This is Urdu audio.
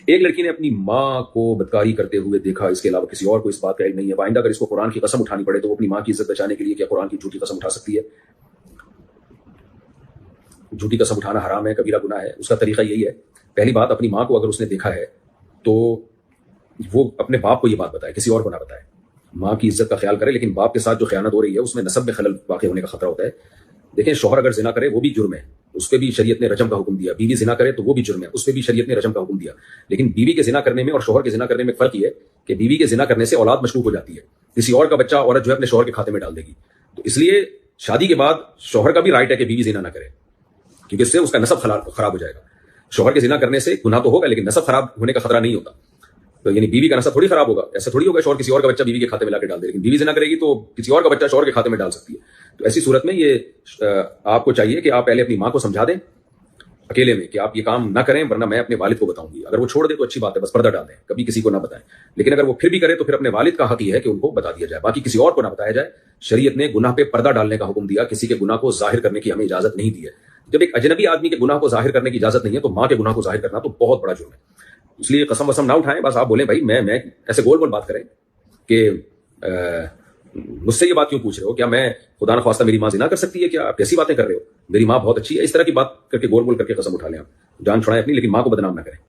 ایک لڑکی نے اپنی ماں کو بدکاری کرتے ہوئے دیکھا، اس کے علاوہ کسی اور کو اس بات کا علم نہیں ہے. آئندہ اگر اس کو قرآن کی قسم اٹھانی پڑے تو وہ اپنی ماں کی عزت بچانے کے لیے کیا قرآن کی جھوٹی قسم اٹھا سکتی ہے؟ جھوٹی قسم اٹھانا حرام ہے، کبیرہ گناہ ہے. اس کا طریقہ یہی ہے، پہلی بات اپنی ماں کو اگر اس نے دیکھا ہے تو وہ اپنے باپ کو یہ بات بتائے، کسی اور کو نہ بتائے. ماں کی عزت کا خیال کرے، لیکن باپ کے ساتھ جو خیانت ہو رہی ہے اس میں نسب میں خلل واقع ہونے کا خطرہ ہوتا ہے. دیکھیں، شوہر اگر زنا کرے وہ بھی جرم ہے، اس پہ بھی شریعت نے رجم کا حکم دیا. بیوی زنا کرے تو وہ بھی جرم ہے، اس پہ بھی شریعت نے رجم کا حکم دیا. لیکن بیوی کے زنا کرنے میں اور شوہر کے زنا کرنے میں فرق یہ ہے کہ بیوی کے زنا کرنے سے اولاد مشکوک ہو جاتی ہے، کسی اور کا بچہ عورت جو ہے اپنے شوہر کے کھاتے میں ڈال دے گی. تو اس لیے شادی کے بعد شوہر کا بھی رائٹ ہے کہ بیوی زنا نہ کرے، کیونکہ اس سے اس کا نسب خراب ہو جائے گا. شوہر کے زنا کرنے سے گناہ تو ہوگا لیکن نسب خراب ہونے کا خطرہ نہیں ہوتا. تو یعنی بیوی کا نسب تھوڑی خراب ہوگا، ایسا تھوڑی ہوگا شوہر کسی اور کا بچہ بیوی کے کھاتے میں لا کے ڈال دے. لیکن بیوی زنا کرے گی تو کسی اور کا بچہ شوہر کے کھاتے میں ڈال سکتی ہے. تو ایسی صورت میں یہ آپ کو چاہیے کہ آپ پہلے اپنی ماں کو سمجھا دیں اکیلے میں کہ آپ یہ کام نہ کریں، ورنہ میں اپنے والد کو بتاؤں گی. اگر وہ چھوڑ دے تو اچھی بات ہے، بس پردہ ڈال دیں، کبھی کسی کو نہ بتائیں. لیکن اگر وہ پھر بھی کرے تو پھر اپنے والد کا حق یہ ہے کہ ان کو بتا دیا جائے، باقی کسی اور کو نہ بتایا جائے. شریعت نے گناہ پہ پردہ ڈالنے کا حکم دیا، کسی کے گناہ کو ظاہر کرنے کی ہمیں اجازت نہیں دی ہے. جب ایک اجنبی آدمی کے گناہ کو ظاہر کرنے کی اجازت نہیں ہے تو ماں کے گناہ کو ظاہر کرنا تو بہت بڑا جرم ہے. اس لیے قسم وسم نہ اٹھائیں، بس آپ بولیں بھائی میں ایسے گول گول بات کریں کہ مجھ سے یہ بات کیوں پوچھ رہے ہو، کیا میں خدا نخواستہ میری ماں زنا کر سکتی ہے، کیا آپ کیسی باتیں کر رہے ہو، میری ماں بہت اچھی ہے، اس طرح کی بات کر کے گول گول کر کے قسم اٹھا لیں. آپ جان چھڑائیں اپنی، لیکن ماں کو بدنام نہ کریں.